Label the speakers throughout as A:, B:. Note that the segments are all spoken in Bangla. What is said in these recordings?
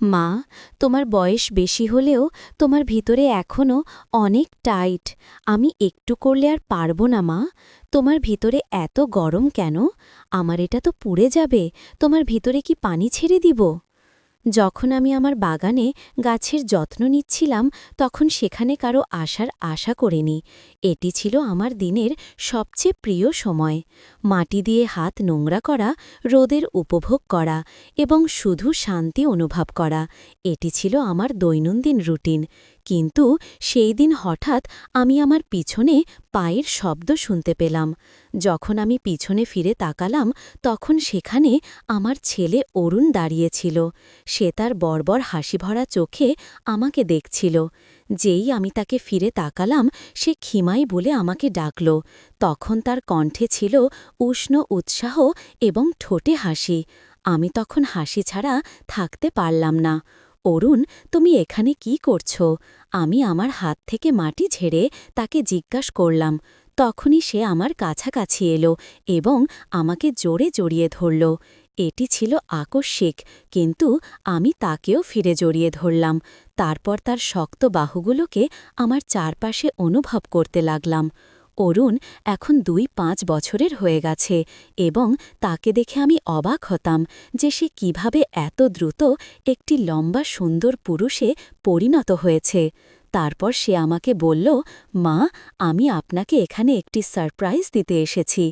A: মা, তোমার বয়স বেশি হলেও তোমার ভিতরে এখনও অনেক টাইট। আমি একটু করলে আর পারব না মা। তোমার ভিতরে এত গরম কেন? আমার এটা তো পুড়ে যাবে। তোমার ভিতরে কি পানি ছেড়ে দিব? যখন আমি আমার বাগানে গাছের যত্ন নিচ্ছিলাম তখন সেখানে কারো আসার আশা করিনি। এটি ছিল আমার দিনের সবচেয়ে প্রিয় সময়। মাটি দিয়ে হাত নোংরা করা, রোদের উপভোগ করা এবং শুধু শান্তি অনুভব করা, এটি ছিল আমার দৈনন্দিন রুটিন। কিন্তু সেই দিন হঠাৎ আমি আমার পিছনে পায়ের শব্দ শুনতে পেলাম। যখন আমি পিছনে ফিরে তাকালাম তখন সেখানে আমার ছেলে অরুণ দাঁড়িয়েছিল। সে তার বর্বর হাসিভরা চোখে আমাকে দেখছিল। যেই আমি তাকে ফিরে তাকালাম সে খিমাই বলে আমাকে ডাকল। তখন তার কণ্ঠে ছিল উষ্ণ উৎসাহ এবং ঠোঁটে হাসি। আমি তখন হাসি ছাড়া থাকতে পারলাম না। অরুণ, তুমি এখানে কি করছো? আমি আমার হাত থেকে মাটি ঝেড়ে তাকে জিজ্ঞাসা করলাম। তখনই সে আমার কাছাকাছি এলো এবং আমাকে জোরে জড়িয়ে ধরল। এটি ছিল আকস্মিক, কিন্তু আমি তাকেও ফিরে জড়িয়ে ধরলাম। তারপর তার শক্ত বাহুগুলোকে আমার চারপাশে অনুভব করতে লাগলাম। অরুণ এখন ২-৫ বছরের হয়ে গেছে এবং তাকে দেখে আমি অবাক হতাম যে সে কিভাবে এত দ্রুত একটি লম্বা সুন্দর পুরুষে পরিণত হয়েছে। তারপর সে আমাকে বলল, মা, আমি আপনাকে এখানে একটি সারপ্রাইজ দিতে এসেছি।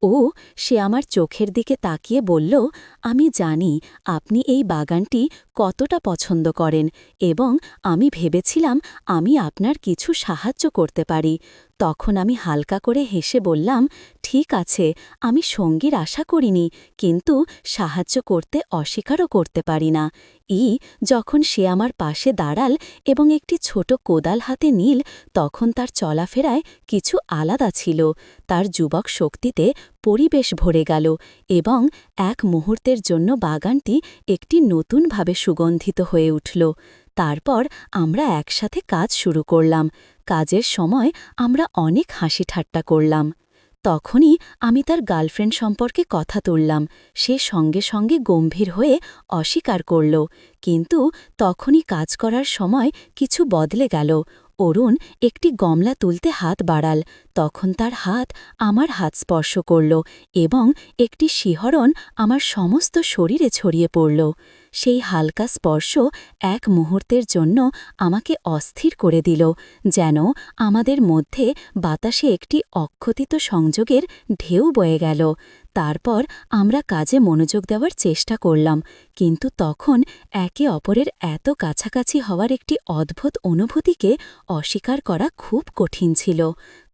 A: ও, সে আমার চোখের দিকে তাকিয়ে বলল, আমি জানি আপনি এই বাগানটি কতটা পছন্দ করেন এবং আমি ভেবেছিলাম আমি আপনার কিছু সাহায্য করতে পারি। তখন আমি হালকা করে হেসে বললাম, ঠিক আছে, আমি সঙ্গীর আশা করিনি, কিন্তু সাহায্য করতে অস্বীকারও করতে পারি না। যখন সে আমার পাশে দাঁড়াল এবং একটি ছোট কোদাল হাতে নিল, তখন তার চলাফেরায় কিছু আলাদা ছিল। তার যুবক শক্তিতে পরিবেশ ভরে গেল এবং এক মুহূর্তের জন্য বাগানটি একটি নতুনভাবে সুগন্ধিত হয়ে উঠল। তারপর আমরা একসাথে কাজ শুরু করলাম। কাজের সময় আমরা অনেক হাসি ঠাট্টা করলাম। তখনই আমি তার গার্লফ্রেন্ড সম্পর্কে কথা তুললাম। সে সঙ্গে সঙ্গে গম্ভীর হয়ে অস্বীকার করল। কিন্তু তখনই কাজ করার সময় কিছু বদলে গেল। অরুণ একটি গমলা তুলতে হাত বাড়াল। তখন তার হাত আমার হাত স্পর্শ করল এবং একটি শিহরণ আমার সমস্ত শরীরে ছড়িয়ে পড়ল। সেই হালকা স্পর্শ এক মুহূর্তের জন্য আমাকে অস্থির করে দিল, যেন আমাদের মধ্যে বাতাসে একটি অক্ষতিত সংযোগের ঢেউ বয়ে গেল। তারপর আমরা কাজে মনোযোগ দেওয়ার চেষ্টা করলাম, কিন্তু তখন একে অপরের এত কাছাকাছি হওয়ার একটি অদ্ভুত অনুভূতিকে অস্বীকার করা খুব কঠিন ছিল।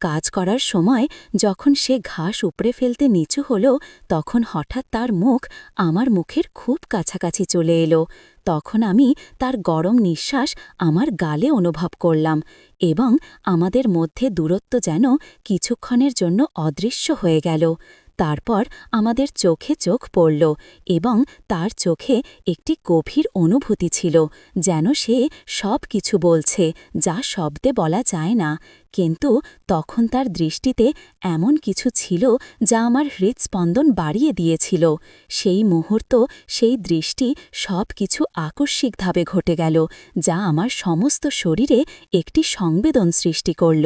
A: কাজ করার সময় যখন সে ঘাস উপড়ে ফেলতে নিচু হল, তখন হঠাৎ তার মুখ আমার মুখের খুব কাছাকাছি চলে এলো। তখন আমি তার গরম নিঃশ্বাস আমার গালে অনুভব করলাম এবং আমাদের মধ্যে দূরত্ব যেন কিছুক্ষণের জন্য অদৃশ্য হয়ে গেল। তারপর আমাদের চোখে চোখ পড়ল এবং তার চোখে একটি গভীর অনুভূতি ছিল, যেন সে সব কিছু বলছে যা শব্দে বলা যায় না। কিন্তু তখন তার দৃষ্টিতে এমন কিছু ছিল যা আমার হৃৎস্পন্দন বাড়িয়ে দিয়েছিল। সেই মুহূর্ত, সেই দৃষ্টি, সব কিছু আকস্মিকভাবে ঘটে গেল, যা আমার সমস্ত শরীরে একটি সংবেদন সৃষ্টি করল।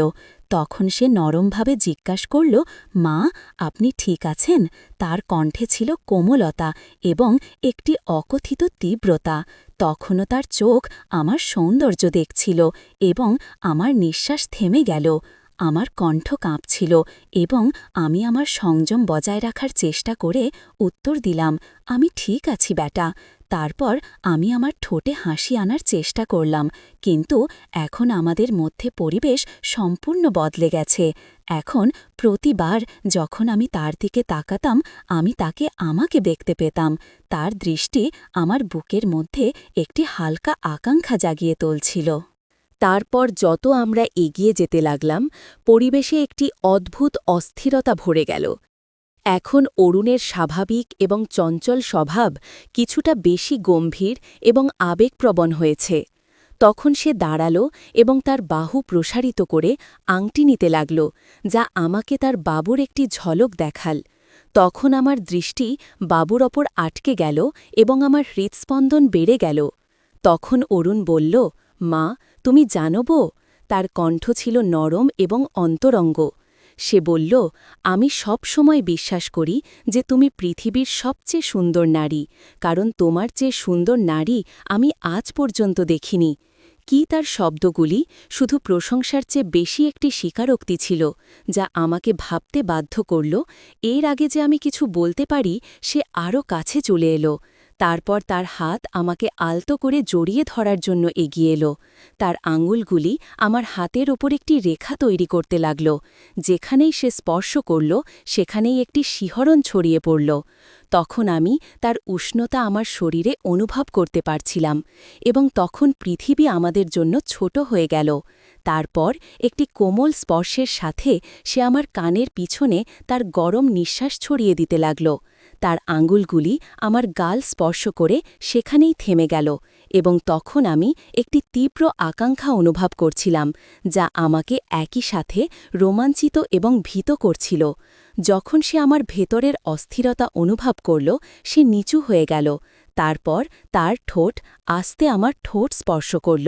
A: তখন সে নরমভাবে জিজ্ঞাসা করল, মা, আপনি ঠিক আছেন? তার কণ্ঠে ছিল কোমলতা এবং একটি অকথিত তীব্রতা। তখনও তার চোখ আমার সৌন্দর্য দেখছিল এবং আমার নিঃশ্বাস থেমে গেল। আমার কণ্ঠ কাঁপছিল এবং আমি আমার সংযম বজায় রাখার চেষ্টা করে উত্তর দিলাম, আমি ঠিক আছি বেটা। তারপর আমি আমার ঠোঁটে হাসি আনার চেষ্টা করলাম, কিন্তু এখন আমাদের মধ্যে পরিবেশ সম্পূর্ণ বদলে গেছে। এখন প্রতিবার যখন আমি তার দিকে তাকাতাম, আমি তাকে আমাকে দেখতে পেতাম। তার দৃষ্টি আমার বুকের মধ্যে একটি হালকা আকাঙ্ক্ষা জাগিয়ে তুলছিল। তারপর যত আমরা এগিয়ে যেতে লাগলাম, পরিবেশে একটি অদ্ভুত অস্থিরতা ভরে গেল। এখন অরুণের স্বাভাবিক এবং চঞ্চল স্বভাব কিছুটা বেশি গম্ভীর এবং আবেগপ্রবণ হয়েছে। তখন সে দাঁড়াল এবং তার বাহু প্রসারিত করে আংটি নিতে লাগল, যা আমাকে তার বাবুর একটি ঝলক দেখাল। তখন আমার দৃষ্টি বাবুর ওপর আটকে গেল এবং আমার হৃৎস্পন্দন বেড়ে গেল। তখন অরুণ বলল, মা, তুমি জানবো? তার কণ্ঠ ছিল নরম এবং অন্তরঙ্গ। সে বলল, আমি সব সময় বিশ্বাস করি যে তুমি পৃথিবীর সবচেয়ে সুন্দর নারী, কারণ তোমার চেয়ে সুন্দর নারী আমি আজ পর্যন্ত দেখিনি। কি তার শব্দগুলি শুধু প্রশংসার চেয়ে বেশি একটি স্বীকারোক্তি ছিল, যা আমাকে ভাবতে বাধ্য করল এর আগে যে আমি কিছু বলতে পারি সে আরও কাছে চলে এলো। তারপর তার হাত আমাকে আলতো করে জড়িয়ে ধরার জন্য এগিয়ে এলো। তার আঙুলগুলি আমার হাতের ওপর একটি রেখা তৈরি করতে লাগল। যেখানেই সে স্পর্শ করল সেখানেই একটি শিহরণ ছড়িয়ে পড়ল। তখন আমি তার উষ্ণতা আমার শরীরে অনুভব করতে পারছিলাম, এবং তখন পৃথিবী আমাদের জন্য ছোট হয়ে গেল। তারপর একটি কোমল স্পর্শের সাথে সে আমার কানের পিছনে তার গরম নিঃশ্বাস ছড়িয়ে দিতে লাগল। তার আঙুলগুলি আমার গাল স্পর্শ করে সেখানেই থেমে গেল, এবং তখন আমি একটি তীব্র আকাঙ্ক্ষা অনুভব করছিলাম, যা আমাকে একই সাথে রোমাঞ্চিত এবং ভীত করছিল। যখন সে আমার ভেতরের অস্থিরতা অনুভব করল, সে নিচু হয়ে গেল। তারপর তার ঠোঁট আস্তে আমার ঠোঁট স্পর্শ করল।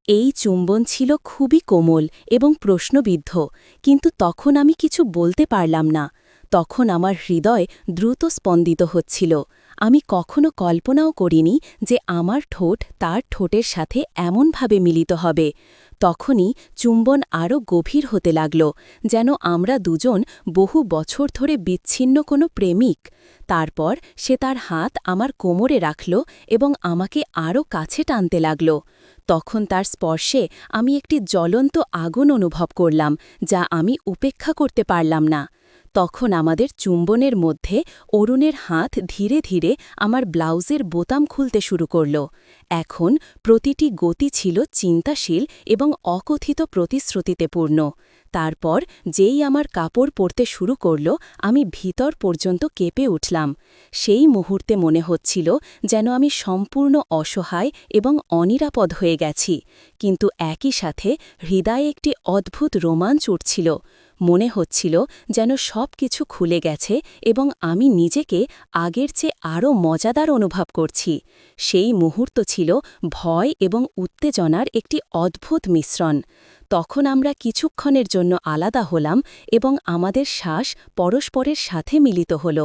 A: এই চুম্বন ছিল খুবই কোমল এবং প্রশ্নবিদ্ধ, কিন্তু তখন আমি কিছু বলতে পারলাম না। তখন আমার হৃদয় দ্রুত স্পন্দিত হচ্ছিল। আমি কখনো কল্পনাও করিনি যে আমার ঠোঁট তার ঠোঁটের সাথে এমনভাবে মিলিত হবে। তখনই চুম্বন আরও গভীর হতে লাগল, যেন আমরা দুজন বহু বছর ধরে বিচ্ছিন্ন কোনো প্রেমিক। তারপর সে তার হাত আমার কোমরে রাখল এবং আমাকে আরও কাছে টানতে লাগল। তখন তার স্পর্শে আমি একটি জ্বলন্ত আগুন অনুভব করলাম, যা আমি উপেক্ষা করতে পারলাম না। তখন আমাদের চুম্বনের মধ্যে অরুণের হাত ধীরে ধীরে আমার ব্লাউজের বোতাম খুলতে শুরু করল। এখন প্রতিটি গতি ছিল চিন্তাশীল এবং অকথিত প্রতিশ্রুতিতে পূর্ণ। তারপর যেই আমার কাপড় পরতে শুরু করল, আমি ভিতর পর্যন্ত কেঁপে উঠলাম। সেই মুহূর্তে মনে হচ্ছিল যেন আমি সম্পূর্ণ অসহায় এবং অনিরাপদ হয়ে গেছি, কিন্তু একই সাথে হৃদয়ে একটি অদ্ভুত রোমাঞ্চ উঠছিল। মনে হচ্ছিল যেন সব কিছু খুলে গেছে এবং আমি নিজেকে আগের চেয়ে আরও মজাদার অনুভব করছি। সেই মুহূর্ত ছিল ভয় এবং উত্তেজনার একটি অদ্ভুত মিশ্রণ। তখন আমরা কিছুক্ষণের জন্য আলাদা হলাম এবং আমাদের শ্বাস পরস্পরের সাথে মিলিত হল।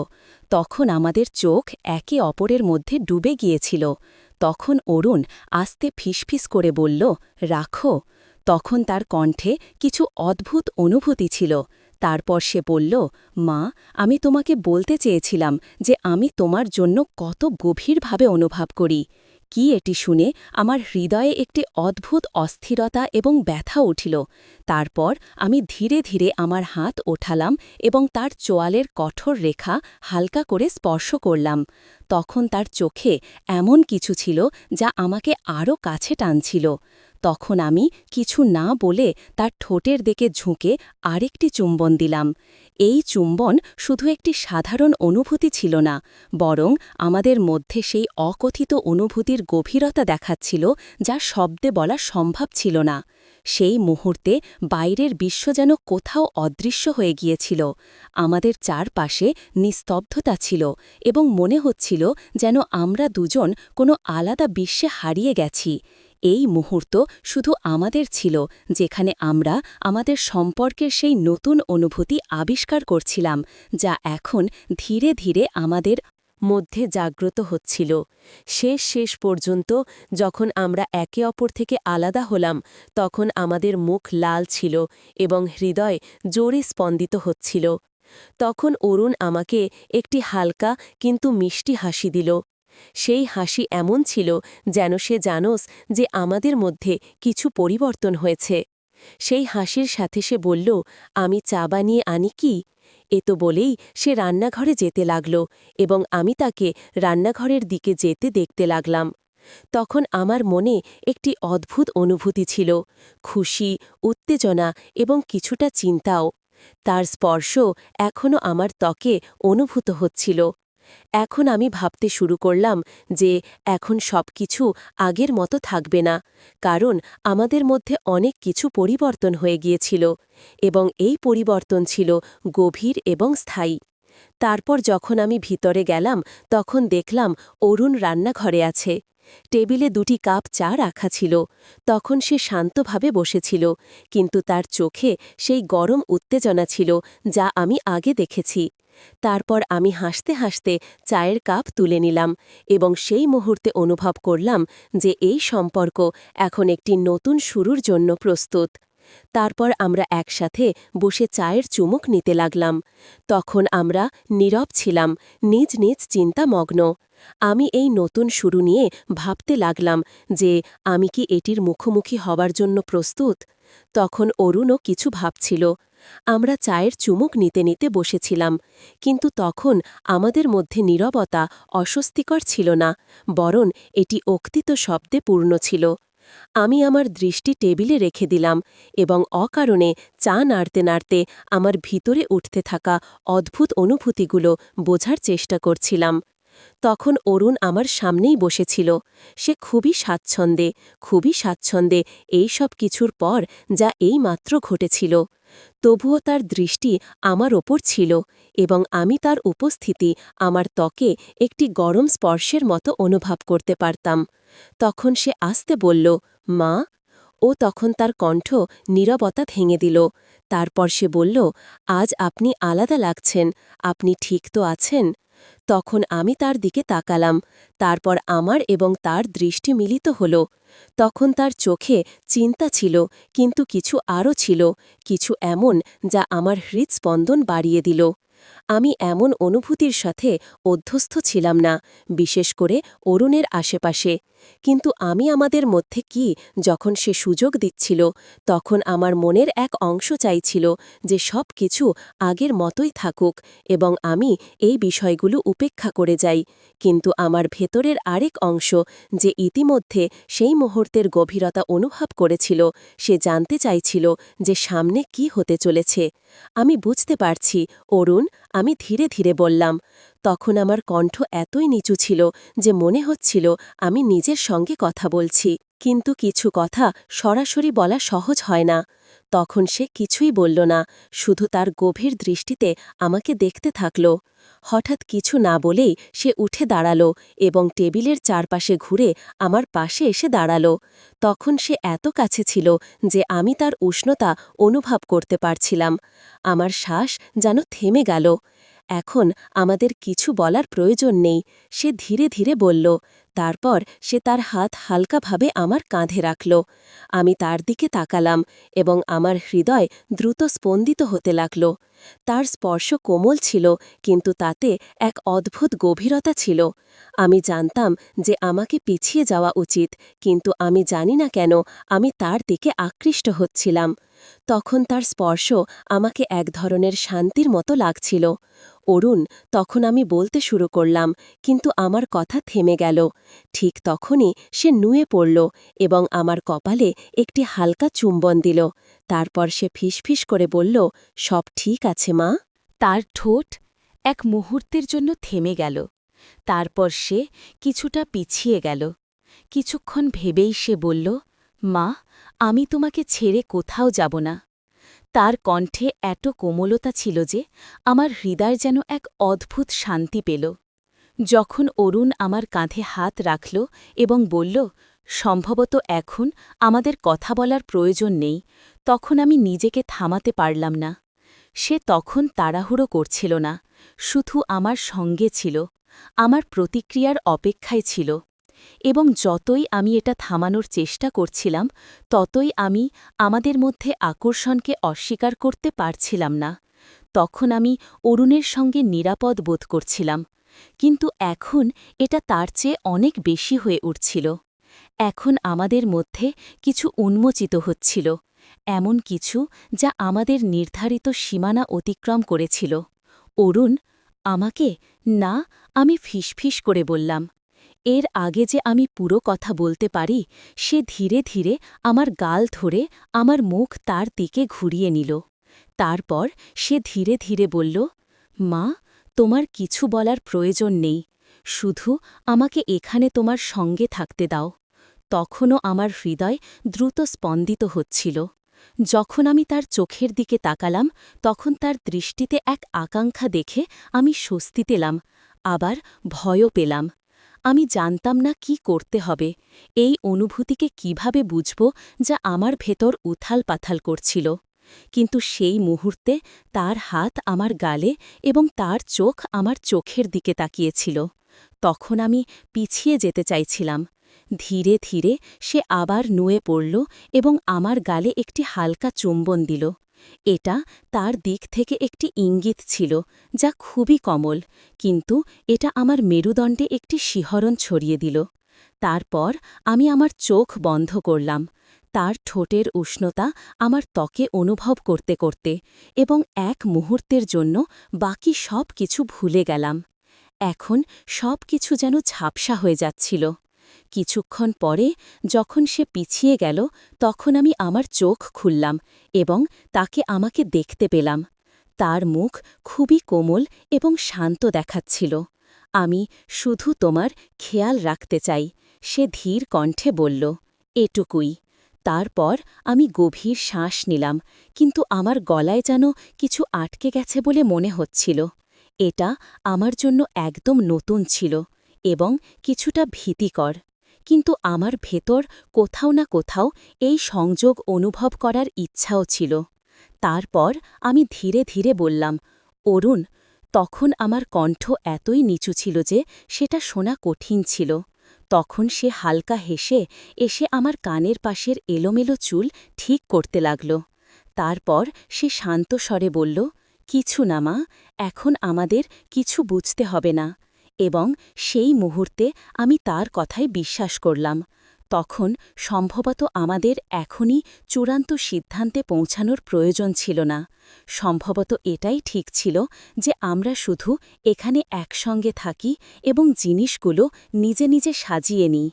A: তখন আমাদের চোখ একে অপরের মধ্যে ডুবে গিয়েছিল। তখন অরুণ আস্তে ফিসফিস করে বলল, রাখো। তখন তার কণ্ঠে কিছু অদ্ভুত অনুভূতি ছিল। তারপর সে বলল, মা, আমি তোমাকে বলতে চেয়েছিলাম যে আমি তোমার জন্য কত গভীরভাবে অনুভব করি। কি এটি শুনে আমার হৃদয়ে একটি অদ্ভুত অস্থিরতা এবং ব্যথা উঠিল। তারপর আমি ধীরে ধীরে আমার হাত ওঠালাম এবং তার চোয়ালের কঠোর রেখা হালকা করে স্পর্শ করলাম। তখন তার চোখে এমন কিছু ছিল যা আমাকে আরও কাছে টানছিল। তখন আমি কিছু না বলে তার ঠোঁটের দিকে ঝুঁকে আরেকটি চুম্বন দিলাম। এই চুম্বন শুধু একটি সাধারণ অনুভূতি ছিল না, বরং আমাদের মধ্যে সেই অকথিত অনুভূতির গভীরতা দেখাচ্ছিল, যা শব্দে বলা সম্ভব ছিল না। সেই মুহূর্তে বাইরের বিশ্ব যেন কোথাও অদৃশ্য হয়ে গিয়েছিল। আমাদের চারপাশে নিস্তব্ধতা ছিল এবং মনে হচ্ছিল যেন আমরা দুজন কোনো আলাদা বিশ্বে হারিয়ে গেছি। এই মুহূর্ত শুধু আমাদের ছিল, যেখানে আমরা আমাদের সম্পর্কের সেই নতুন অনুভূতি আবিষ্কার করছিলাম, যা এখন ধীরে ধীরে আমাদের মধ্যে জাগ্রত হচ্ছিল। শেষ পর্যন্ত যখন আমরা একে অপর থেকে আলাদা হলাম, তখন আমাদের মুখ লাল ছিল এবং হৃদয় জোরে স্পন্দিত হচ্ছিল। তখন অরুণ আমাকে একটি হালকা কিন্তু মিষ্টি হাসি দিল। সেই হাসি এমন ছিল যেন সে জানোস যে আমাদের মধ্যে কিছু পরিবর্তন হয়েছে। সেই হাসির সাথে সে বলল, আমি চা বানিয়ে আনি কি? এতো বলেই সে রান্নাঘরে যেতে লাগল এবং আমি তাকে রান্নাঘরের দিকে যেতে দেখতে লাগলাম। তখন আমার মনে একটি অদ্ভুত অনুভূতি ছিল, খুশি, উত্তেজনা এবং কিছুটা চিন্তাও। তার স্পর্শ এখনও আমার ত্বকে অনুভূত হচ্ছিল। এখন আমি ভাবতে শুরু করলাম যে এখন সবকিছু আগের মতো থাকবে না, কারণ আমাদের মধ্যে অনেক কিছু পরিবর্তন হয়ে গিয়েছিল এবং এই পরিবর্তন ছিল গভীর এবং স্থায়ী। তারপর যখন আমি ভিতরে গেলাম, তখন দেখলাম অরুণ রান্নাঘরে আছে।
B: টেবিলে 2টি কাপ চা রাখা ছিল। তখন সে শান্তভাবে বসেছিল, কিন্তু তার চোখে সেই গরম উত্তেজনা ছিল যা আমি আগে দেখেছি। তারপর আমি হাসতে হাসতে চায়ের কাপ তুলে নিলাম এবং সেই মুহূর্তে অনুভব করলাম যে এই সম্পর্ক এখন একটি নতুন শুরুর জন্য প্রস্তুত। তারপর আমরা একসাথে বসে চায়ের চুমুক নিতে লাগলাম। তখন আমরা নীরব ছিলাম, নিজ নিজ চিন্তামগ্ন। আমি এই নতুন শুরু নিয়ে ভাবতে লাগলাম যে আমি কি এটির মুখোমুখি হবার জন্য প্রস্তুত। তখন অরুণও কিছু ভাবছিল। আমরা চায়ের চুমুক নিতে নিতে বসেছিলাম, কিন্তু তখন আমাদের মধ্যে নীরবতা অস্বস্তিকর ছিল না, বরং এটি অক্তিত শব্দে পূর্ণ ছিল। আমি আমার দৃষ্টি টেবিলে রেখে দিলাম এবং অকারণে চা নাড়তে নাড়তে আমার ভিতরে উঠতে থাকা অদ্ভুত অনুভূতিগুলো বোঝার চেষ্টা করছিলাম। তখন অরুণ আমার সামনেই বসেছিল। সে খুবই স্বাচ্ছন্দ্যে এই সব কিছুর পর যা এইমাত্র ঘটেছিল। তবুও তার দৃষ্টি আমার ওপর ছিল এবং আমি তার উপস্থিতি আমার ত্বকে একটি গরম স্পর্শের মতো অনুভব করতে পারতাম। তখন সে আস্তে বলল, মা। ও তখন তার কণ্ঠ নীরবতা ভেঙে দিল। তারপর সে বলল, আজ আপনি আলাদা লাগছেন, আপনি ঠিক তো আছেন? তখন আমি তার দিকে তাকালাম। তারপর আমার এবং তার দৃষ্টি মিলিত হল। তখন তার চোখে চিন্তা ছিল, কিন্তু কিছু আরও ছিল, কিছু এমন যা আমার হৃৎস্পন্দন বাড়িয়ে দিল। আমি এমন অনুভূতির সাথে অভ্যস্ত ছিলাম না, বিশেষ করে অরুণের আশেপাশে। কিন্তু আমি আমাদের মধ্যে কি যখন সে সুযোগ দিচ্ছিল, তখন আমার মনের এক অংশ চাইছিল যে সব কিছু আগের মতোই থাকুক এবং আমি এই বিষয়গুলো উপেক্ষা করে যাই। কিন্তু আমার ভেতরের আরেক অংশ, যে ইতিমধ্যে সেই মুহূর্তের গভীরতা অনুভব করেছিল, সে জানতে চাইছিল যে সামনে কি হতে চলেছে। আমি বুঝতে পারছি, অরুণ, আমি ধীরে ধীরে বললাম। তখন আমার কণ্ঠ এতই নিচু ছিল যে মনে হচ্ছিল আমি নিজের সঙ্গে কথা বলছি, কিন্তু কিছু কথা সরাসরি বলা সহজ হয় না। তখন সে কিছুই বলল না, শুধু তার গভীর দৃষ্টিতে আমাকে দেখতে থাকল। হঠাৎ কিছু না বলেই সে উঠে দাঁড়াল এবং টেবিলের চারপাশে ঘুরে আমার পাশে এসে দাঁড়াল। তখন সে এত কাছে ছিল যে আমি তার উষ্ণতা অনুভব করতে পারছিলাম। আমার শ্বাস যেন থেমে গেল। এখন আমাদের কিছু বলার প্রয়োজন নেই, সে ধীরে ধীরে বলল। তারপর সে তার হাত হালকাভাবে আমার কাঁধে রাখল। আমি তার দিকে তাকালাম এবং আমার হৃদয় দ্রুত স্পন্দিত হতে লাগল। তার স্পর্শ কোমল ছিল, কিন্তু তাতে এক অদ্ভুত গভীরতা ছিল। আমি জানতাম যে আমাকে পিছিয়ে যাওয়া উচিত, কিন্তু আমি জানি না কেন আমি তার দিকে আকৃষ্ট হচ্ছিলাম। তখন তার স্পর্শ আমাকে এক ধরনের শান্তির মতো লাগছিল। অরুণ, তখন আমি বলতে শুরু করলাম, কিন্তু আমার কথা থেমে গেল। ঠিক তখনই সে নুয়ে পড়ল এবং আমার কপালে একটি হালকা চুম্বন দিল। তারপর সে ফিসফিস করে বলল, সব ঠিক আছে মা।
A: তার ঠোঁট এক মুহূর্তের জন্য থেমে গেল। তারপর সে কিছুটা পিছিয়ে গেল। কিছুক্ষণ ভেবেই সে বলল, মা, আমি তোমাকে ছেড়ে কোথাও যাব না। তার কণ্ঠে এত কোমলতা ছিল যে আমার হৃদয় যেন এক অদ্ভুত শান্তি পেল। যখন অরুণ আমার কাঁধে হাত রাখল এবং বলল, সম্ভবত এখন আমাদের কথা বলার প্রয়োজন নেই, তখন আমি নিজেকে থামাতে পারলাম না। সে তখন তাড়াহুড়ো করছিল না, শুধু আমার সঙ্গে ছিল, আমার প্রতিক্রিয়ার অপেক্ষায় ছিল। এবং যতই আমি এটা থামানোর চেষ্টা করছিলাম, ততই আমি আমাদের মধ্যে আকর্ষণকে অস্বীকার করতে পারছিলাম না। তখন আমি অরুণের সঙ্গে নিরাপদ বোধ করছিলাম, কিন্তু এখন এটা তার চেয়ে অনেক বেশি হয়ে উঠছিল। এখন আমাদের মধ্যে কিছু উন্মোচিত হচ্ছিল, এমন কিছু যা আমাদের নির্ধারিত সীমানা অতিক্রম করেছিল। অরুণ, আমাকে? না, আমি ফিসফিস করে বললাম। এর আগে যে আমি পুরো কথা বলতে পারি, সে ধীরে ধীরে আমার গাল ধরে আমার মুখ তার দিকে ঘুরিয়ে নিল। তারপর সে ধীরে ধীরে বলল, মা, তোমার কিছু বলার প্রয়োজন নেই, শুধু আমাকে এখানে তোমার সঙ্গে থাকতে দাও। তখনও আমার হৃদয় দ্রুত স্পন্দিত হচ্ছিল। যখন আমি তার চোখের দিকে তাকালাম, তখন তার দৃষ্টিতে এক আকাঙ্ক্ষা দেখে আমি স্বস্তি পেলাম, আবার ভয়ও পেলাম।
B: আমি জানতাম না কি করতে হবে, এই অনুভূতিকে কিভাবে বুঝব যা আমার ভেতর উথাল-পাথাল করছিল। কিন্তু সেই মুহূর্তে তার হাত আমার গালে এবং তার চোখ আমার চোখের দিকে তাকিয়েছিল। তখন আমি পিছিয়ে যেতে চাইছিলাম। ধীরে ধীরে সে আবার নুয়ে পড়ল এবং আমার গালে একটি হালকা চুম্বন দিল। এটা তার দিক থেকে একটি ইঙ্গিত ছিল, যা খুবই কোমল, কিন্তু এটা আমার মেরুদণ্ডে একটি শিহরণ ছড়িয়ে দিল। তারপর আমি আমার চোখ বন্ধ করলাম, তার ঠোঁটের উষ্ণতা আমার ত্বকে অনুভব করতে করতে, এবং এক মুহূর্তের জন্য বাকি সব কিছু ভুলে গেলাম। এখন সব কিছু যেন ঝাপসা হয়ে যাচ্ছিল। কিছুক্ষণ পরে যখন সে পিছিয়ে গেল, তখন আমি আমার চোখ খুললাম এবং তাকে আমাকে দেখতে পেলাম। তার মুখ খুবই কোমল এবং শান্ত দেখাচ্ছিল। আমি শুধু তোমার খেয়াল রাখতে চাই, সে ধীর কণ্ঠে বলল, এটুকুই। তারপর আমি গভীর শ্বাস নিলাম, কিন্তু আমার গলায় যেন কিছু আটকে গেছে বলে মনে হচ্ছিল। এটা আমার জন্য একদম নতুন ছিল এবং কিছুটা ভীতিকর, কিন্তু আমার ভেতর কোথাও না কোথাও এই সংযোগ অনুভব করার ইচ্ছাও ছিল। তারপর আমি ধীরে ধীরে বললাম, অরুণ। তখন আমার কণ্ঠ এতই নিচু ছিল যে সেটা শোনা কঠিন ছিল। তখন সে হালকা হেসে এসে আমার কানের পাশের এলোমেলো চুল ঠিক করতে লাগল। তারপর সে শান্ত স্বরে বলল, কিছু না মা, এখন আমাদের কিছু বুঝতে হবে না। এবং সেই মুহূর্তে আমি তার কথায় বিশ্বাস করলাম। তখন সম্ভবত আমাদের এখনই চূড়ান্ত সিদ্ধান্তে পৌঁছানোর প্রয়োজন ছিল না। সম্ভবত এটাই ঠিক ছিল যে আমরা শুধু এখানে একসঙ্গে থাকি এবং জিনিসগুলো নিজে নিজে সাজিয়ে নিই।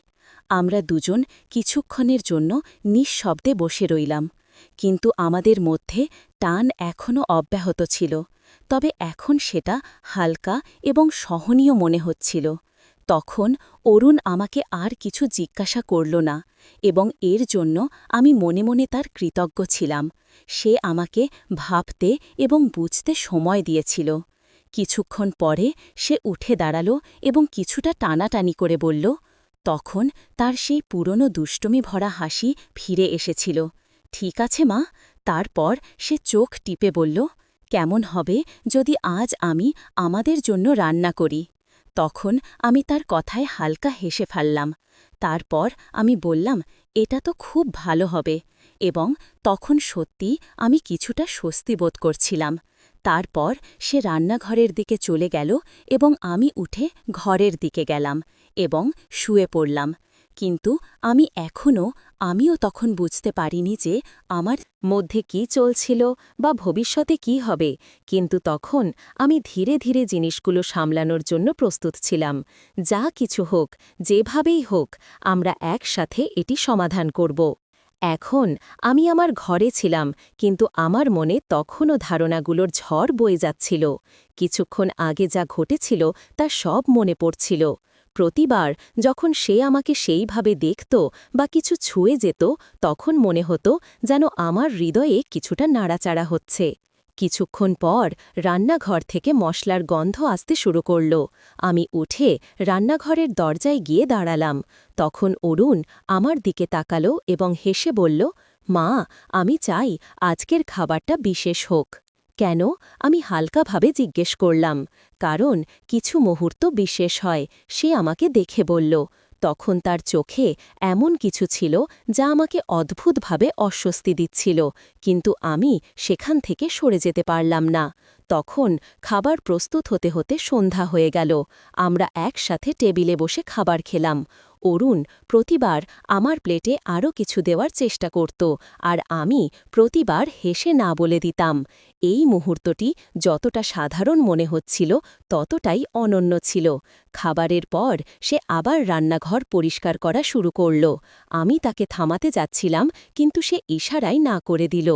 B: আমরা দুজন কিছুক্ষণের জন্য নিঃশব্দে বসে রইলাম, কিন্তু আমাদের মধ্যে টান এখনও অব্যাহত ছিল, তবে এখন সেটা হালকা এবং সহনীয় মনে হচ্ছিল। তখন অরুণ আমাকে আর কিছু জিজ্ঞাসা করল না, এবং এর জন্য আমি মনে মনে তার কৃতজ্ঞ ছিলাম। সে আমাকে ভাবতে এবং বুঝতে সময় দিয়েছিল। কিছুক্ষণ পরে সে উঠে দাঁড়াল এবং কিছুটা টানাটানি করে বলল, তখন তার সেই পুরনো দুষ্টুমি ভরা হাসি ফিরে এসেছিল। ঠিক আছে মা। তারপর সে চোখ টিপে বলল, কেমন হবে যদি আজ আমি আমাদের জন্য রান্না করি? তখন আমি তার কথায় হালকা হেসে ফেললাম। তারপর আমি বললাম, এটা তো খুব ভালো হবে। এবং তখন সত্যি আমি কিছুটা স্বস্তি বোধ করছিলাম। তারপর সে রান্নাঘরের দিকে চলে গেল এবং আমি উঠে ঘরের দিকে গেলাম এবং শুয়ে পড়লাম। কিন্তু আমিও তখন বুঝতে পারিনি যে আমার মধ্যে কি চলছিল বা ভবিষ্যতে কি হবে, কিন্তু তখন আমি ধীরে ধীরে জিনিসগুলো সামলানোর জন্য প্রস্তুত ছিলাম। যা কিছু হোক, যেভাবেই হোক, আমরা একসাথে এটি সমাধান করব। এখন আমি আমার ঘরে ছিলাম, কিন্তু আমার মনে তখনও ধারণাগুলোর ঝড় বয়ে যাচ্ছিল। কিছুক্ষণ আগে যা ঘটেছিল তা সব মনে পড়ছিল। প্রতিবার যখন সে আমাকে সেইভাবে দেখত বা কিছু ছুঁয়ে যেত, তখন মনে হতো যেন আমার হৃদয়ে কিছুটা নাড়াচাড়া হচ্ছে। কিছুক্ষণ পর রান্নাঘর থেকে মশলার গন্ধ আসতে শুরু করল। আমি উঠে রান্নাঘরের দরজায় গিয়ে দাঁড়ালাম। তখন অরুণ আমার দিকে তাকালো এবং হেসে বলল, মা, আমি চাই আজকের খাবারটা বিশেষ হোক। কেন? আমি হালকাভাবে জিজ্ঞেস করলাম। কারণ কিছু মুহূর্ত বিশেষ হয়, সে আমাকে দেখে বলল। তখন তার চোখে এমন কিছু ছিল যা আমাকে অদ্ভুতভাবে অস্বস্তি দিচ্ছিল, কিন্তু আমি সেখান থেকে সরে যেতে পারলাম না। তখন খাবার প্রস্তুত হতে হতে সন্ধ্যা হয়ে গেল। আমরা একসাথে টেবিলে বসে খাবার খেলাম। অরুণ প্রতিবার আমার প্লেটে আরও কিছু দেওয়ার চেষ্টা করত, আর আমি প্রতিবার হেসে না বলে দিতাম। এই মুহূর্তটি যতটা সাধারণ মনে হচ্ছিল, ততটাই অনন্য ছিল। খাবারের পর সে আবার রান্নাঘর পরিষ্কার করা শুরু করল। আমি তাকে থামাতে যাচ্ছিলাম, কিন্তু সে ইশারায় না করে দিল।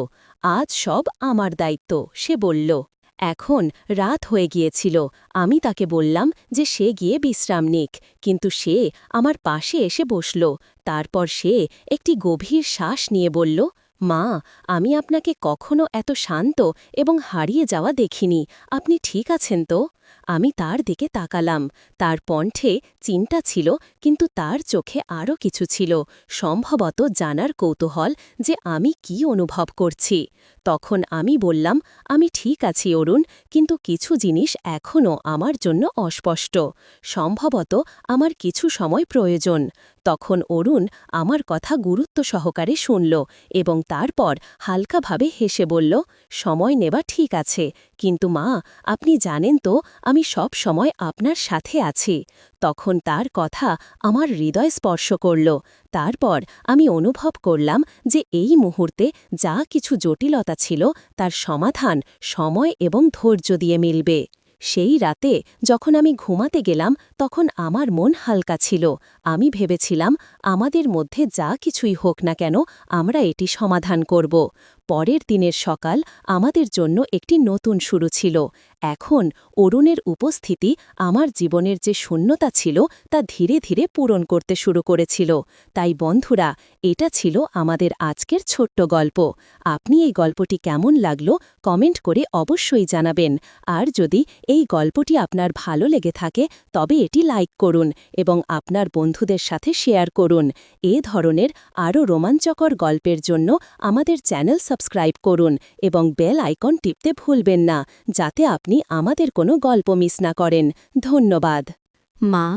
B: আজ সব আমার দায়িত্ব, সে বলল। এখন রাত হয়ে গিয়েছিল। আমি তাকে বললাম যে সে গিয়ে বিশ্রাম নিক, কিন্তু সে আমার পাশে এসে বসল। তারপর সে একটি গভীর শ্বাস নিয়ে বলল, মা, আমি আপনাকে কখনো এত শান্ত এবং হারিয়ে যাওয়া দেখিনি। আপনি ঠিক আছেন তো? আমি তার দিকে তাকালাম। তার কণ্ঠে চিন্তা ছিল, কিন্তু তার চোখে আরও কিছু ছিল, সম্ভবত জানার কৌতূহল যে আমি কি অনুভব করছি। তখন আমি বললাম, আমি ঠিক আছি অরুণ, কিন্তু কিছু জিনিস এখনও আমার জন্য অস্পষ্ট। সম্ভবত আমার কিছু সময় প্রয়োজন। তখন অরুণ আমার কথা গুরুত্ব সহকারে শুনল এবং তারপর হালকাভাবে হেসে বলল, সময় নেওয়া ঠিক আছে, কিন্তু মা, আপনি জানেন তো আমি সব সময় আপনার সাথে আছি। তখন তার কথা আমার হৃদয় স্পর্শ করল। তারপর আমি অনুভব করলাম যে এই মুহূর্তে যা কিছু জটিলতা ছিল তার সমাধান সময় এবং ধৈর্য দিয়ে মিলবে। সেই রাতে যখন আমি ঘুমাতে গেলাম তখন আমার মন হালকা ছিল। আমি ভেবেছিলাম আমাদের মধ্যে যা কিছুই হোক না কেন আমরা এটি সমাধান করব। পরের দিনের সকাল আমাদের জন্য একটি নতুন শুরু ছিল। এখন অরুণের উপস্থিতি আমার জীবনের যে শূন্যতা ছিল তা ধীরে ধীরে পূরণ করতে শুরু করেছিল। তাই বন্ধুরা, এটা ছিল আমাদের আজকের ছোট্ট গল্প। আপনি এই গল্পটি কেমন লাগলো কমেন্ট করে অবশ্যই জানাবেন। আর যদি এই গল্পটি আপনার ভালো লেগে থাকে তবে এটি লাইক করুন এবং আপনার বন্ধুদের সাথে শেয়ার করুন। এ ধরনের আরও রোমাঞ্চকর গল্পের জন্য আমাদের চ্যানেল সাবস্ক্রাইব করুন এবং বেল আইকন টিপতে ভুলবেন না, যাতে আপনি আমাদের কোনো গল্প মিস না করেন। ধন্যবাদ।
A: মা,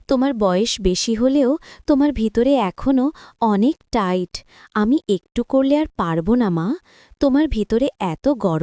A: তোমার বয়স বেশি হলেও তোমার ভিতরে এখনও অনেক টাইট। আমি একটু করলে আর পারব না মা। তোমার ভিতরে এত গরম